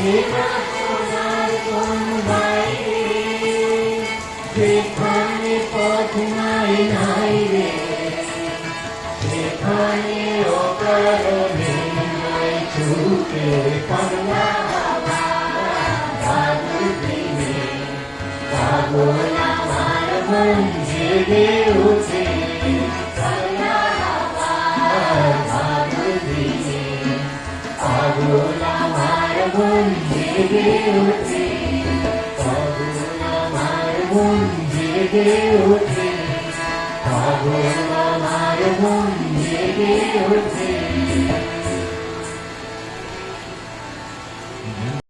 সোনার কোন বাইরে যেখানে পথ নাই নাই রে সেখানে অকারণে নাই ছুটে পাগলা বাদল দিনে পাগল আমার মন জেগে উঠে পাগলা বাদল দিনে পাগল আমার মন জেগে উঠে পাগল আমার মন জেগে উঠে পাগল আমার মন জেগে উঠে